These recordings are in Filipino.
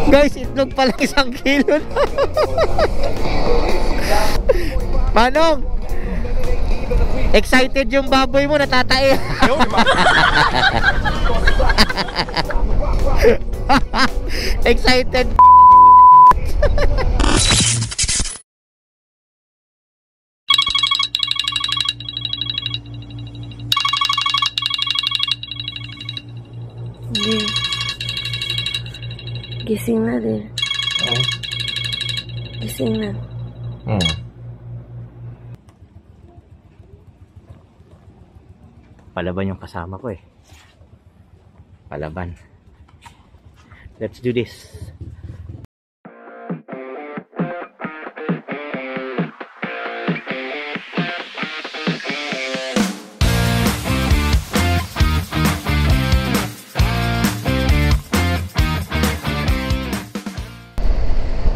Guys, itlog pala 1 kilo. Manong, excited yung baboy mo, natatae. Excited. Gising na din. Gising na. Palaban yung kasama ko eh. Palaban. Let's do this.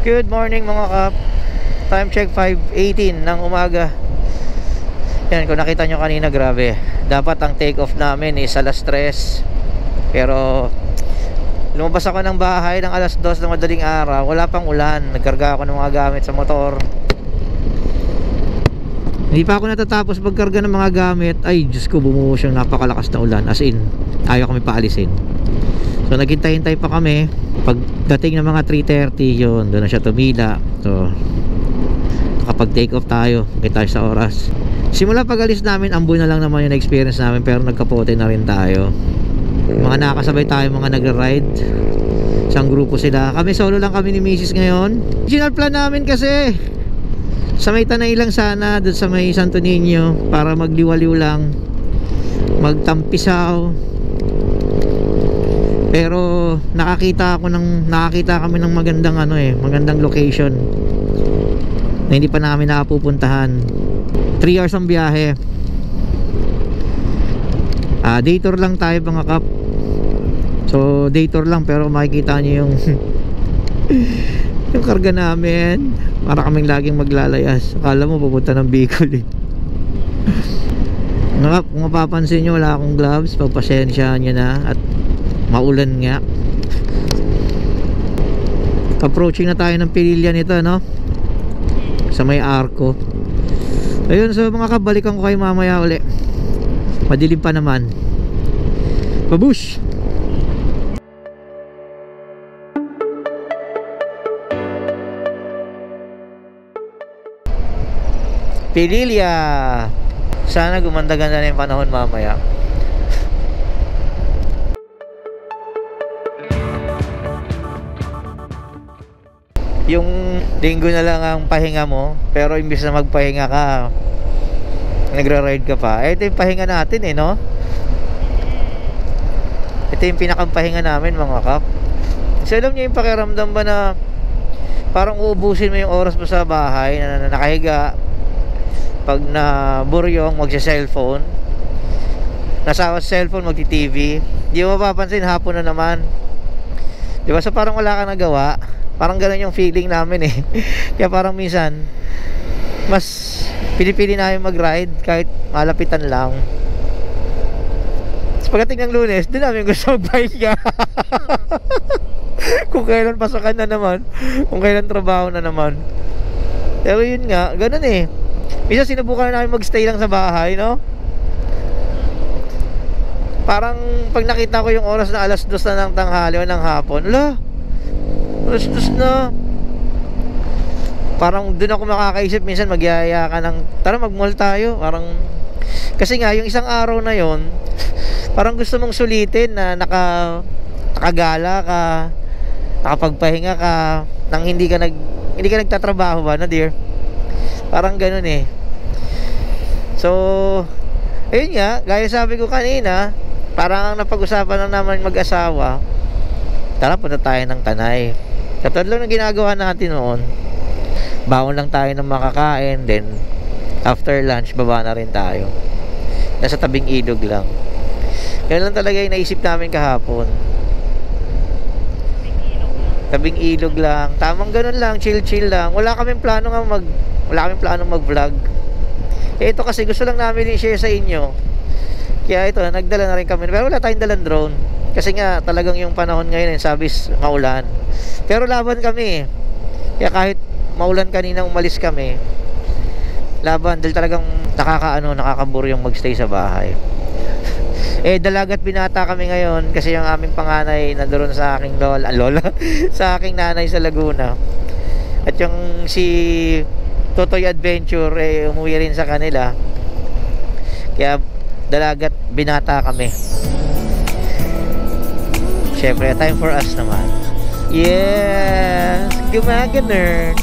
Good morning mga kap. Time check 5:18 ng umaga. Yan, kung nakita nyo kanina, grabe. Dapat ang take off namin is alas 3. Pero lumabas ako ng bahay ng alas 2 ng madaling araw. Wala pang ulan. Nagkarga ako ng mga gamit sa motor. Hindi pa ako natatapos magkarga ng mga gamit. Ay, Diyos ko, bumuhos yung napakalakas na ulan. As in, ayaw kami paalisin. So naghintay-hintay pa kami. Pagdating ng mga 3:30 yun, doon na siya tumila. So kapag take off tayo, kita sa oras. Simula pag alis namin, amboy na lang naman yung experience namin. Pero nagkapote na rin tayo. Mga nakasabay tayo, mga nagra-ride. Isang grupo sila. Kami solo lang kami ni Mrs. ngayon. Original plan namin kasi sa may Tanay lang sana, doon sa may Santo Niño, para magliwaliw lang, magtampisaw. Pero nakakita kami ng magandang magandang location na hindi pa namin nakapupuntahan. 3 hours ang biyahe. Day tour lang tayo mga kap. So day tour lang, pero makikita niyo yung yung karga namin. Para kaming laging maglalayas. Akala mo pupunta ng Bicol eh. Mga kap, kung mapapansin nyo, wala akong gloves. Pagpasensyaan nyo na. At maulan nga. Approaching na tayo ng Pililya nito, no? Sa may Arco. Ayun, so mga kabalikan ko kayo mamaya uli. Madilim pa naman. Babush! Pililya! Sana gumanda-ganda na yung panahon mamaya. Yung linggo na lang ang pahinga mo, pero imbis na magpahinga ka, nagra-ride ka pa. Ito yung pahinga natin eh, no? Ito yung pinakampahinga namin mga kap. So alam niyo yung pakiramdam ba na parang uubusin mo yung oras mo sa bahay na nakahiga, pag na buryong magsa-cellphone, nasawa sa cellphone, magti-TV, di mo mapapansin hapon na naman, di ba? So parang wala kang nagawa. Parang ganun yung feeling namin eh. Kaya parang minsan mas pinipili namin mag-ride kahit malapitan lang. Tapos pagdating ng Lunes, doon namin gusto magpahinga. Kung kailan pasokan na naman, kung kailan trabaho na naman. Pero yun nga, ganun eh. Minsan sinubukan namin magstay lang sa bahay, no? Parang pag nakita ko yung oras na alas 2 na ng tanghali o ng hapon, alas 2 na. Parang doon ako makakaisip minsan, magyaya ka ng tara mag-mall tayo. Parang kasi nga yung isang araw na yon, parang gusto mong sulitin na nakagala ka, nakapagpahinga ka nang hindi ka nagtatrabaho ba, na dear? Parang ganoon eh. So ayun nga, gaya sabi ko kanina, parang napag-usapan lang naman mag-asawa, tara punta tayo ng Tanay. Katulad lang ng ginagawa natin noon. Baon lang tayo ng makakain, then after lunch baba na rin tayo. Nasa tabing ilog lang. Yan lang talaga yung naisip namin kahapon. Tabing ilog lang. Tamang ganun lang, chill lang. Wala kaming plano mag-vlog. Ito kasi gusto lang namin i-share sa inyo. Kaya ito, nagdala na rin kami. Pero wala tayong dalang drone. Kasi nga talagang yung panahon ngayon sabi maulan. Pero laban kami. Kaya kahit maulan kanina umalis kami, laban dahil talagang nakakaburo yung magstay sa bahay. Dalagat binata kami ngayon kasi yung aming panganay nandoon sa aking lola sa aking nanay sa Laguna. At yung si Totoy Adventure umuwi rin sa kanila. Kaya dalagat binata kami. Syempre, time for us naman. Yes! Gumagana.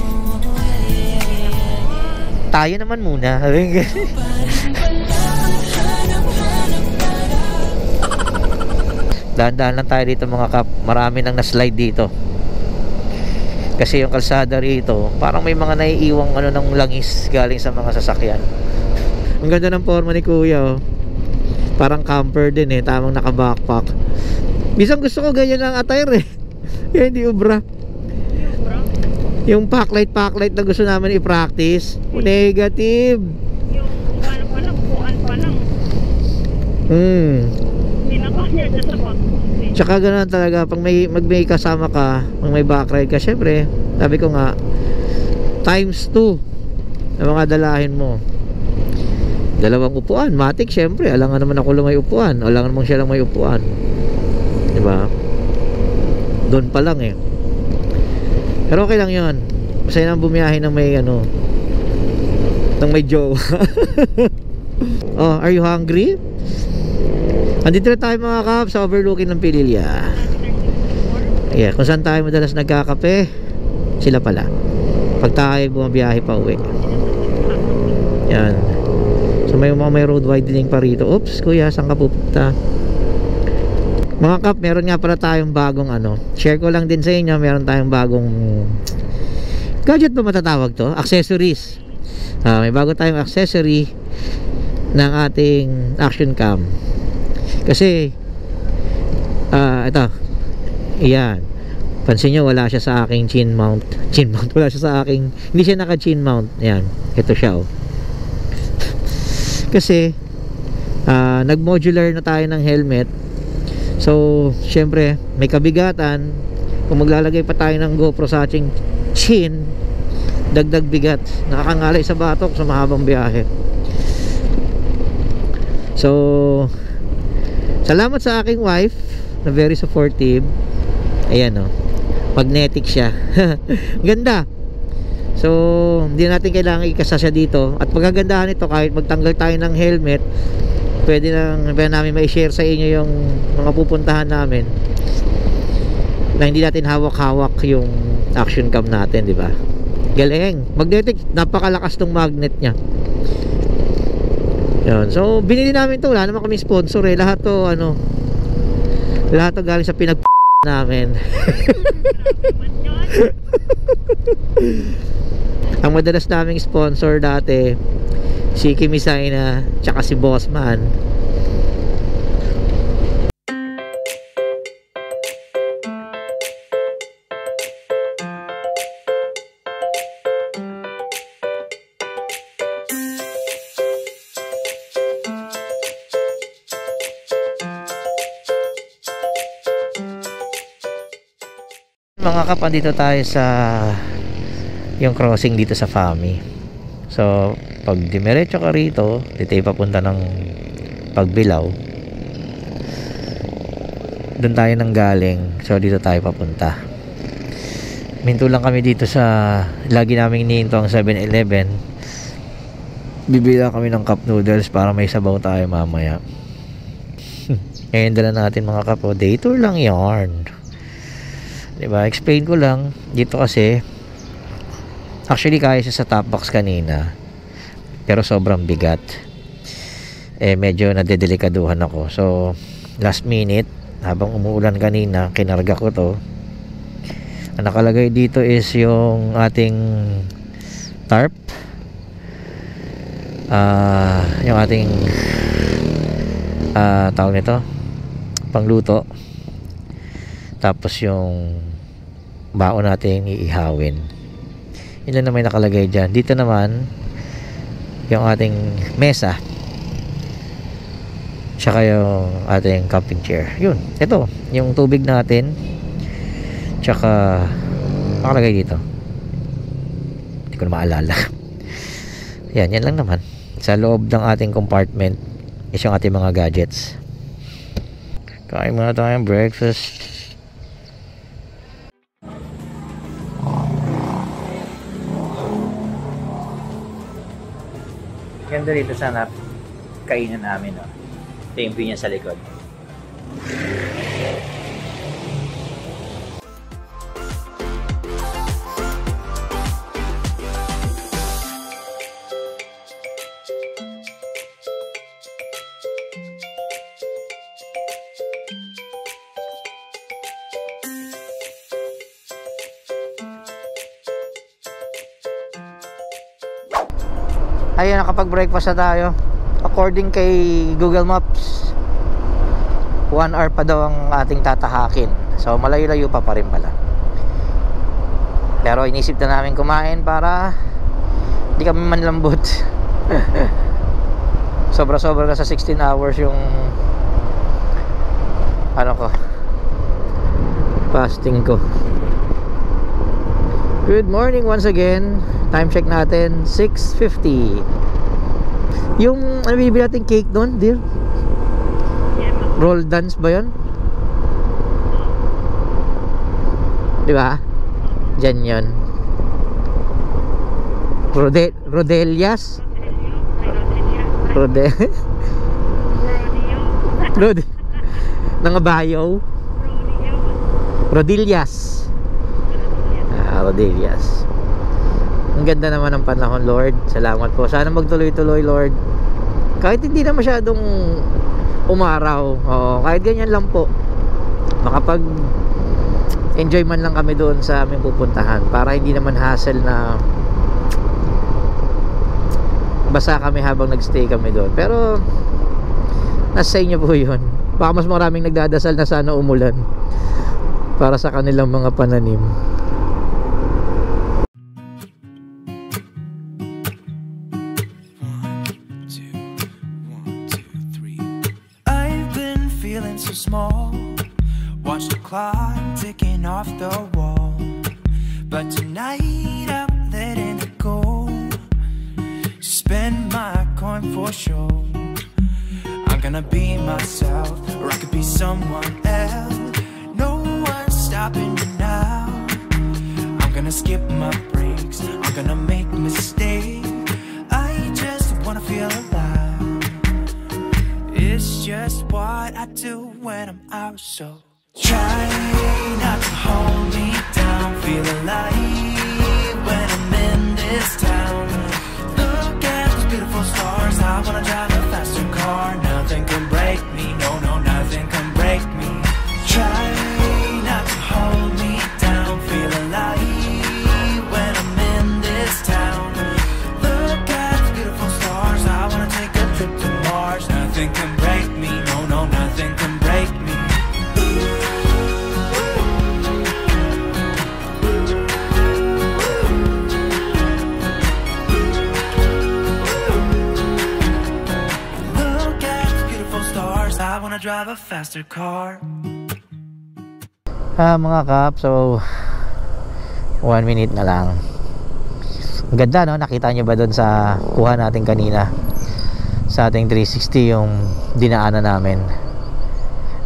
Tayo naman muna. Dahan-dahan lang tayo dito mga kap. Marami nang na-slide dito. Kasi yung kalsada rito, parang may mga naiiwang ng langis galing sa mga sasakyan. Ang ganda ng forma ni Kuya, oh. Parang camper din tamang naka-backpack. Bisang gusto ko ganyan ang attire Yan, hindi ubra. Yung packlight na gusto namin i-practice, negative. Yung palang buwan pa lang. Pinakanya dyan sa backpack. Tsaka ganoon talaga pag may kasama ka, pag may backride ka, syempre sabi ko nga times 2 na mga dalahin mo. Dalawang upuan, matik syempre, alangan naman ako lang may upuan, alangan mong siya lang may upuan, diba? Doon pa lang pero okay lang yun, masaya nang bumiyahe ng may ng may jowa. Oh, are you hungry? Andito na tayo mga kap sa overlooking ng Pililya. Yeah, kung saan tayo madalas nagkakape, sila pala pag tayo bumabiyahe pa uwi. Yan. So may road widening pa rito. Oops, kuya, saan ka pupunta? Mga kap, meron nga pala tayong bagong share ko lang din sa inyo, meron tayong bagong gadget ba matatawag to? Accessories. May bago tayong accessory ng ating action cam. Kasi ito, yan, pansin nyo wala siya sa aking chin mount, wala siya sa aking, hindi siya naka chin mount. Yan, ito siya kasi nag modular na tayo ng helmet. So syempre may kabigatan. Kung maglalagay pa tayo ng GoPro sa ating chin, dagdag bigat, nakakangalay sa batok sa mahabang biyahe. So salamat sa aking wife na very supportive. Ayan magnetic siya. Ganda. So hindi natin kailangan ikasa siya dito. At pagkagandahan nito, kahit magtanggal tayo ng helmet, pwede namin ma-share sa inyo yung mga pupuntahan namin na hindi natin hawak-hawak yung action cam natin, di ba? Galing. Magnetic, napakalakas tong magnet niya. Yan. So binili namin to, wala naman kami sponsor lahat to lahat to galing sa pinag namin. Ang madalas naming sponsor dati si Kimisay na tsaka si Bossman. Mga kapan, dito tayo sa yung crossing dito sa Fami. So pag dimerecho ka rito, dito ay papunta ng Pagbilao, doon tayo nang galing. So dito tayo papunta. Minto lang kami dito sa lagi naming iniinto ang 7-Eleven. Bibila kami ng cup noodles para may sabaw tayo mamaya. Ngayon dala natin mga kapo, day tour lang yarn. Diba? Explain ko lang dito kasi actually kaya siya sa top box kanina, pero sobrang bigat. Medyo nadedelikaduhan ako. So last minute, habang umuulan kanina, kinarga ko to. Ang nakalagay dito is yung ating tarp, yung ating tawag nito, pangluto. Tapos yung baon natin iihawin. Yun lang na may nakalagay dyan. Dito naman yung ating mesa. Tsaka yung ating camping chair. Yun, ito, yung tubig natin. Tsaka nakalagay dito. Hindi ko na maalala. Yan lang naman. Sa loob ng ating compartment is yung ating mga gadgets. Kain muna tayong breakfast. Ganda dito sana kainan namin, no? Ito yung view niya sa likod. Ayun, nakapag-breakfast na tayo. According kay Google Maps, 1 hour pa daw ang ating tatahakin. So malayo-layo pa rin pala. Pero inisip na namin kumain para hindi kami manlambot. Sobra-sobra na sa 16 hours yung fasting ko. Good morning once again. Time check natin 6:50. Yung bibili natin cake doon, dear? Roll dance ba yun? Di ba? Diyan yun. Rodelias? Nangabayaw? Rodelias. Rodelias. Ang ganda naman ng panahon, Lord. Salamat po. Sana magtuloy-tuloy, Lord. Kahit hindi na masyadong umaraw. Kahit ganyan lang po. Makapag-enjoy man lang kami doon sa aming pupuntahan. Para hindi naman hassle na basa kami habang nagstay kami doon. Pero nasa inyo po yun. Baka mas maraming nagdadasal na sana umulan para sa kanilang mga pananim. So small, watch the clock ticking off the wall. But tonight I'm letting it go. Spend my coin for sure. I'm gonna be myself, or I could be someone else. No one's stopping me now. I'm gonna skip my breaks, I'm gonna make mistakes. I just wanna feel alive. It's just what I do when I'm out, so try not to hold me down. Feel alive when I'm in this town. Look at those beautiful stars. I wanna drive a faster car. Nothing can break me, no, nothing can break me. Try not to hold me down. Feel alive when I'm in this town. Look at those beautiful stars. I wanna take a trip to Mars. Nothing can break me, no, nothing can break me. Look at the beautiful stars. I wanna drive a faster car. Mga kap, so 1 minute na lang. Ang ganda, no? Nakita nyo ba doon sa kuha natin kanina sa ating 360 yung dinaanan namin?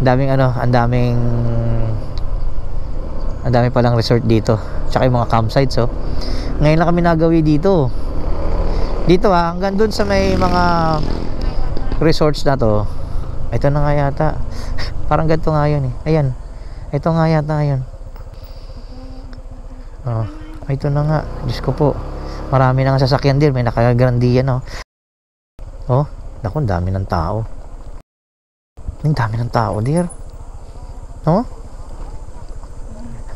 Ang daming palang resort dito, tsaka yung mga campsites. So ngayon lang kami nagawi dito hanggang dun sa may mga resorts na to. Ito na nga yata. Parang ganito nga yun eh. Ayan, ito nga yata yun. Ito na nga. Diyos ko po, marami na nga sasakyan din. May nakagrandiyan, naku, ang dami ng tao. Ang dami ng tao, dear.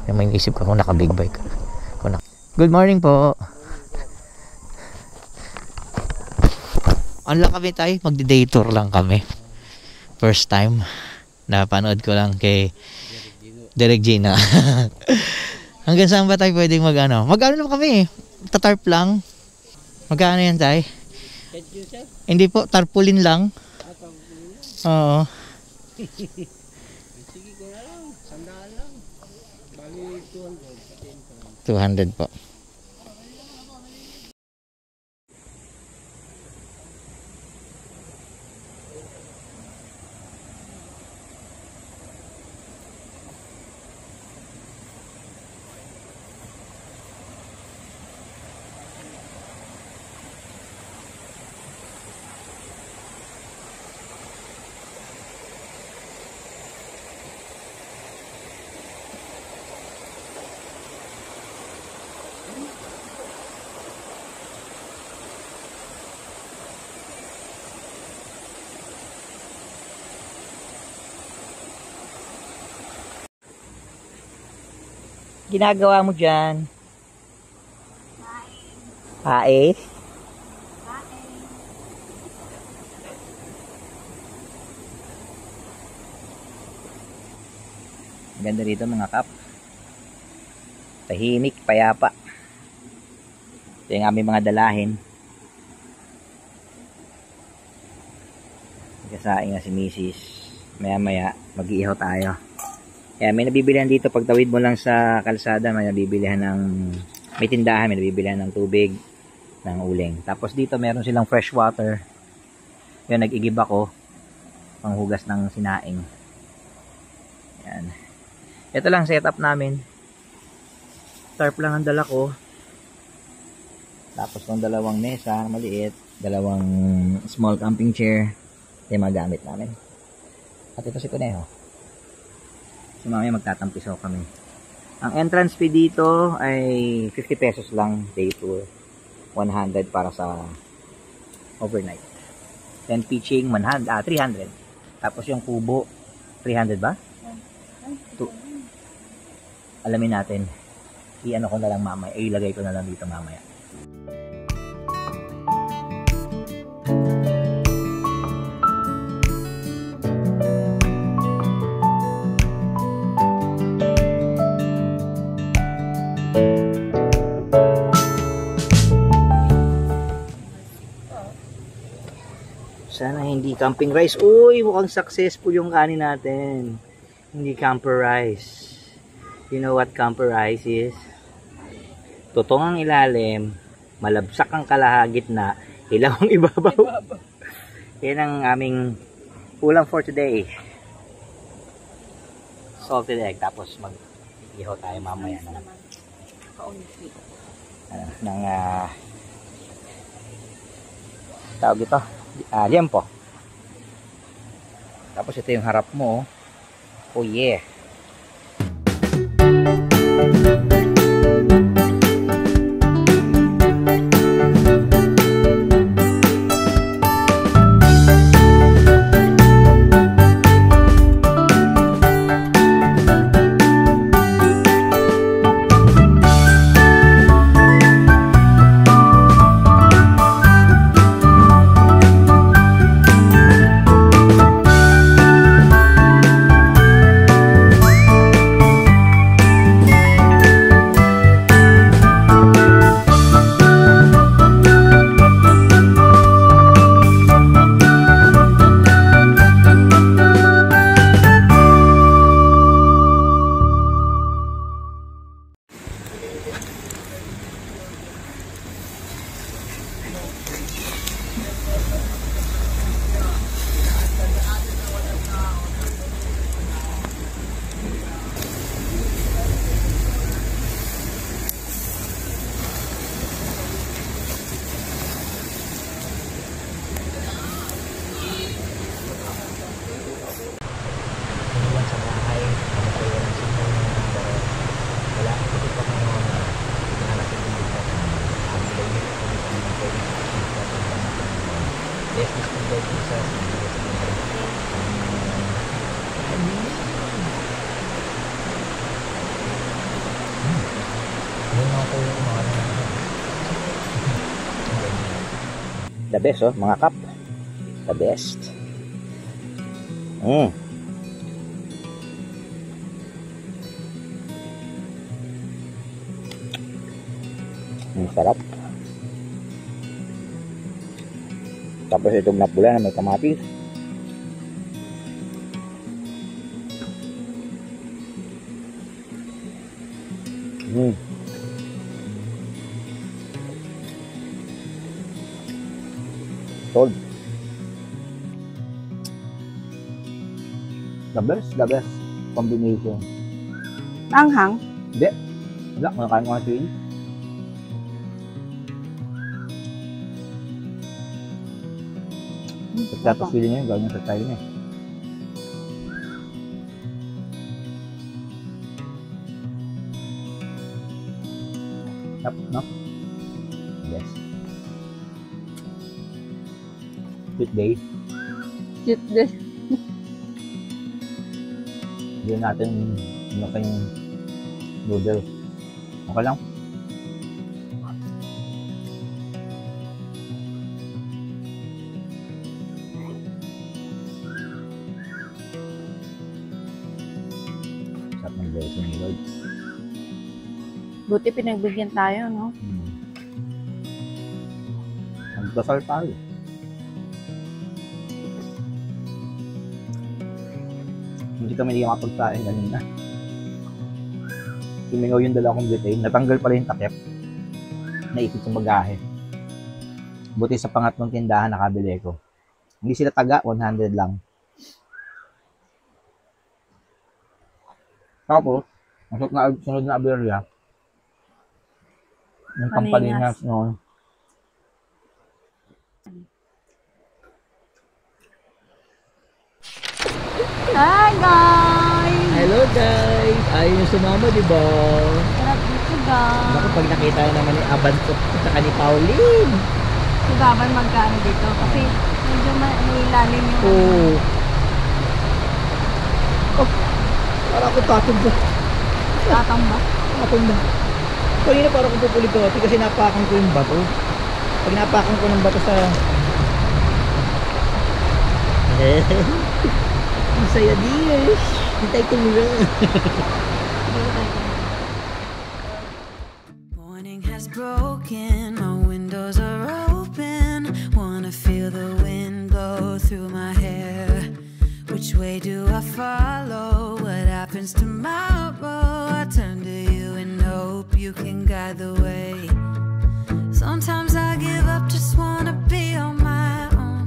May isip ko kung naka-big bike. Good morning po. Ano lang kami tayo? Magdi-day tour lang kami. First time. Napanood ko lang kay Derek Gina. Hanggang saan ba tayo pwedeng mag-ano? Mag-ano lang kami eh. Tatarp lang. Magkano yan tayo? Hindi po, tarpaulin lang. Oo. Sige ko na lang, 100 lang. Bali 200. 200 po. Ginagawa mo dyan? Hae. Ganda rito mga kap. Tahimik, payapa. Ito yung aming mga dalahin. Kasaing na si Mrs. Maya maya mag-iihaw tayo. Kaya may nabibilihan dito, pag tawid mo lang sa kalsada, may nabibilihan ng, may tindahan, may nabibilihan ng tubig, ng uling. Tapos dito meron silang fresh water. Yun, nag-igib ako, panghugas ng sinaing. Yan. Ito lang setup namin. Tarp lang ang dala ko. Tapos ng dalawang mesa, maliit, dalawang small camping chair, yung mga gamit namin. At ito si Kuneho. So mamaya magtatampisaw kami. Ang entrance fee dito ay 50 pesos lang day tour. 100 para sa overnight. Then pitching 300. Tapos yung kubo 300 ba? Alamin natin. I-ano ko na lang mamaya. Ilagay ko na lang dito mamaya. Sana hindi camping rice. Uy, mukhang successful yung kanin natin. Hindi camper rice. You know what camper rice is? Tutong ang ilalim, malabsak ang kalahagit na, ilaw ang ibabaw. Yan ang aming ulam for today. Salted egg. Tapos mag-ihaw tayo mamaya ng tawag ito. Liempo. Tapos ito yung harap mo. Oh yeah. The best, oh, mga kap. The best. Sarap. Tapos itong napula na may kamatis. Sold. The best combination. Anghang? Hindi. Wala, kumakain ko nga chili. Tapos feeling niya yung gawin sa style niya. Tap, no? Yes. Sweet day. Cute din. Hindi natin yung noodles. Okay lang. Sarap ng blessing ni Lord. Buti pinagbigyan tayo, no? Magdasal tayo. Hindi kami makapagsain kanina. Sumingaw yung dala kong butane. Natanggal pala yung takip. Naipit sa bagahe. Buti sa pangatlong tindahan nakabili ko. Hindi sila taga, 100 lang. Tapos, sunod na aberya. Yung Pampalinas noon. Hi guys! Hello guys! Ayaw nyo sumama, di ba? Sarap dito guys. Naku, pag nakita naman ni Abanto at ni Pauline. Sugaban magkano dito kasi medyo may ilalim yung Oh. Oh. Parang ako tatong ba? tatang ba? Tatong ba? Kanina parang akong pupulig ko kasi napakan ko yung bato. Pag napakan ko ng bato sa... Ang saya dish. Hintay ko nila. Morning has broken, my windows are open. Wanna feel the wind blow through my hair. Which way do I follow? What happens tomorrow? I turn to you and hope you can guide the way. Sometimes I give up, just wanna be on my own.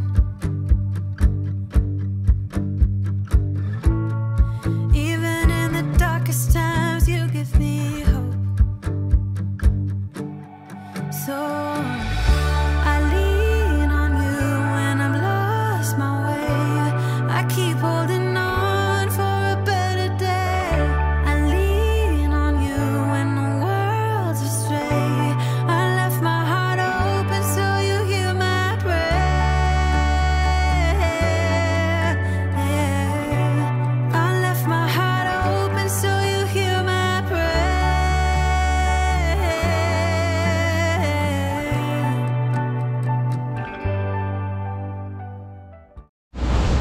Even in the darkest times, you give me hope. So I lean on you when I'm lost my way. I keep holding on for a better day. I lean on you when the world's astray. I left my heart open so you hear my prayer. I left my heart open so you hear my prayer.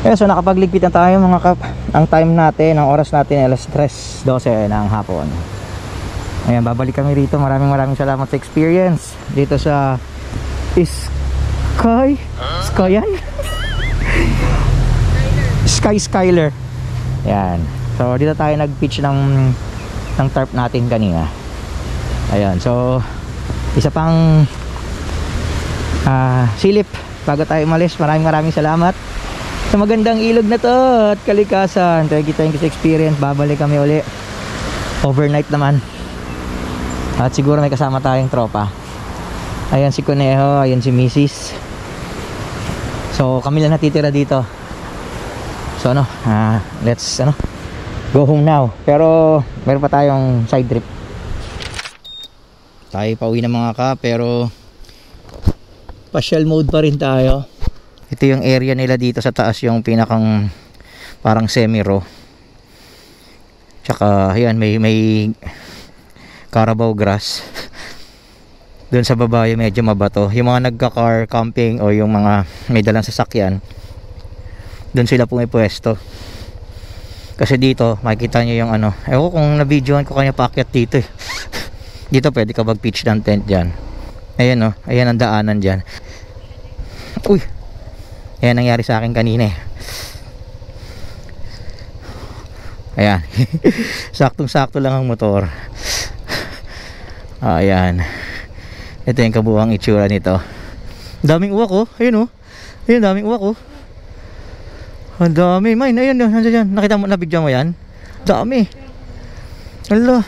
So nakapagligpit na tayo mga kap. Ang time natin, ang oras natin ay 3:12 ng hapon. Ayan, babalik kami rito. Maraming salamat sa experience dito sa Skyler. Ayan. So dito tayo nag-pitch ng tarp natin kanina. Ayan. So isa pang silip bago tayo umalis. Maraming salamat sa magandang ilog na to at kalikasan. Thank you sa experience. Babalik kami uli overnight naman. At siguro may kasama tayong tropa. Ayan si Conejo, ayan si Mrs. So kami lang natitira dito. So let's go home now. Pero meron pa tayong side trip. Tayo pauwi na mga ka, pero pasyal mode pa rin tayo. Ito yung area nila dito sa taas, yung pinakang parang semi-row. Tsaka ayan, may Carabao grass. Doon sa baba yung medyo mabato. Yung mga nagka-car camping o yung mga may dalang sasakyan, doon sila pumipwesto. Kasi dito makikita nyo yung ewan ko kung na-videoan ko kanya paakyat dito eh. Dito pwede ka mag-pitch ng tent dyan. Ayan ayan ang daanan dyan. Uy, ayan nangyari sa akin kanina eh. Ayan. Saktong sakto lang ang motor. Ayan. Ito yung kabuuang itsura nito. Daming uwak oh. Ayun oh. Ayun, daming uwak oh. Ang dami. Mine, ayun, nandiyan yan. Nakita mo, nabigyan mo yan? Dami. Hala.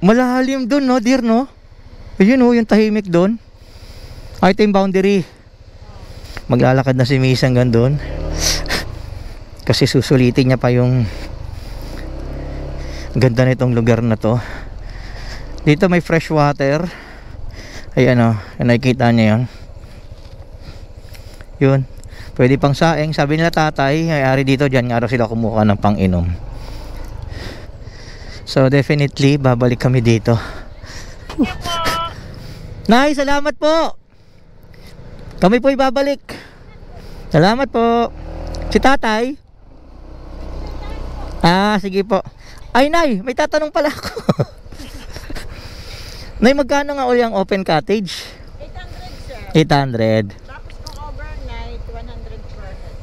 Malalim dun, no, dear, no? Ayun oh, yung tahimik dun. Ito yung boundary. Maglalakad na si Miss hanggang dun. Kasi susulitin niya pa yung ganda nitong lugar na to. Dito may fresh water. Ayan o, nakikita niya yun. Yun, pwede pang saing. Sabi nila tatay, ay-ari dito, dyan nga raw sila kumuha ng pang-inom. So definitely babalik kami dito. Nay, salamat po. Kami po ibabalik. Salamat po. Si tatay. Sige po. Ay nay, may tatanong pala ako. Nay, magkano nga uli ang open cottage? 800, sir. 800. Tapos kung overnight, 100 per head.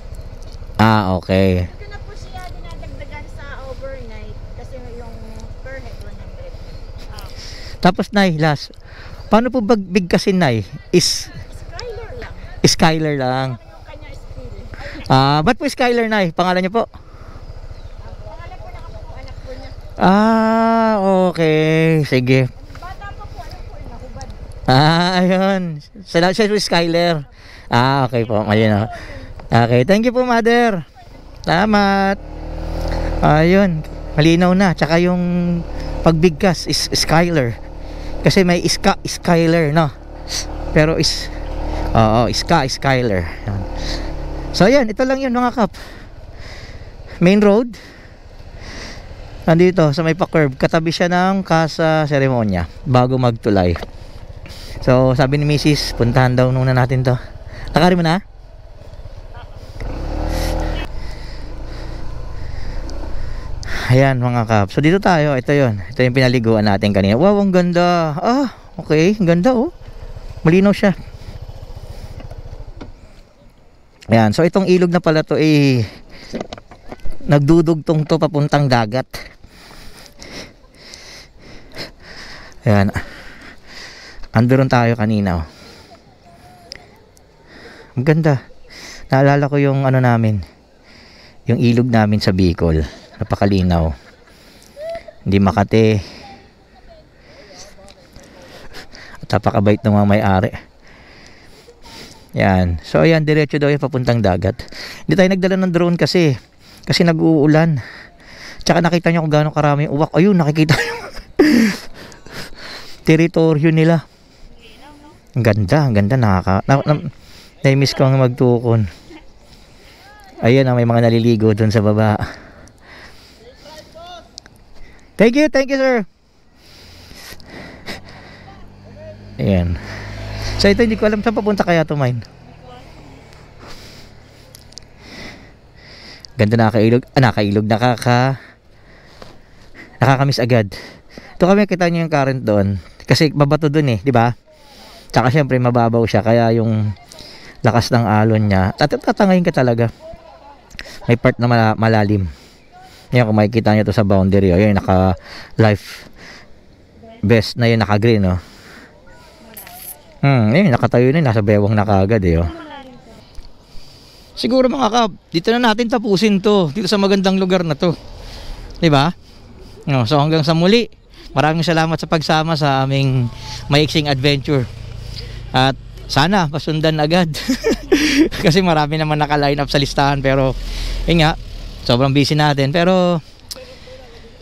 Okay. Ito na po siya dinadagdagan sa overnight kasi yung per head 100. Tapos nay, last. Paano po bigkasin nay? Skyler lang. Skyler lang. Yung kanya skill. Ba't po Skyler nay? Pangalan niyo po? Pangalan po nakapo anak po niya. Okay. Sige. Bata pa po, ano po, nahubad. Ayun. Siya po Skyler. Okay po. Ayun. Okay. Thank you po, mother. Salamat. Ayun. Malinaw na. Tsaka yung pagbigkas is Skyler. Kasi may Skyler, no? Pero Skyler. Yan. So ayan, ito lang yun mga kap. Main road. Nandito sa may pa-curve, katabi siya ng Casa Seremonia bago magtulay. So sabi ni Mrs., puntahan daw muna natin to. Nakari mo na? Ayan mga kap. So dito tayo, ito yun. Ito yung pinaliguan natin kanina. Wow, ang ganda. Okay, ang ganda oh. Malinaw siya. Ayan, so itong ilog na pala to nagdudugtong to papuntang dagat. Ayan. Andoon tayo kanina oh. Ang ganda. Naalala ko yung ano namin, yung ilog namin sa Bicol. Napakalinaw. Hindi Makati. At napakabait ng mga may-ari. Yan. So ayan, diretso daw yung papuntang dagat. Hindi tayo nagdala ng drone kasi nag-uulan. Tsaka nakita nyo kung gaano karami yung uwak. Ayun, nakikita nyo. Teritoryo nila. Ang ganda, na-miss ko ang magtukon. Ayan, may mga naliligo dun sa baba. Thank you sir. Ayan. So ito, hindi ko alam saan papunta kaya to mine. Ganda, nakailog, nakakamiss agad. Ito kami, kita nyo yung current doon. Kasi babato doon di ba? Tsaka syempre mababaw siya, kaya yung lakas ng alon niya, tatangayin ka talaga. May part na malalim. Yan, kung makikita nyo to sa boundary, yun, naka life vest na yun, naka green yun, nakatayo na, nasa bewang na kaagad Siguro mga kab, dito na natin tapusin to, dito sa magandang lugar na to, diba? So hanggang sa muli, maraming salamat sa pagsama sa aming maiksing adventure, at sana pasundan agad. Kasi marami naman naka-line up sa listahan, pero yun nga, sobrang busy natin. Pero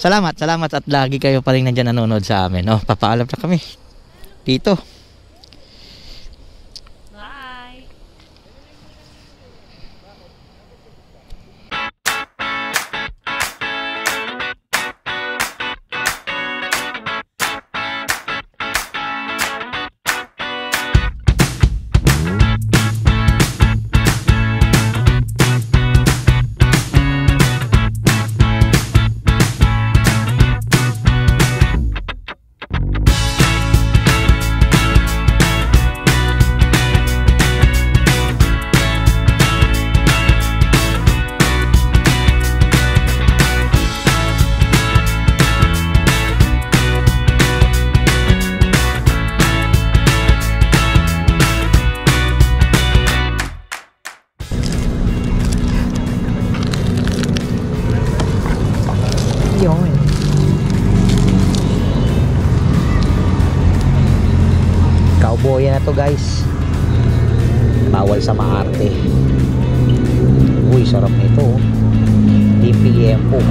salamat at lagi kayo pa rin nandiyan nanonood sa amin. Papaalam na kami dito. Yun. Cowboy na to guys. Bawal sa maarte. Uy, sarap nito. DPM po.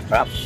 Sarap.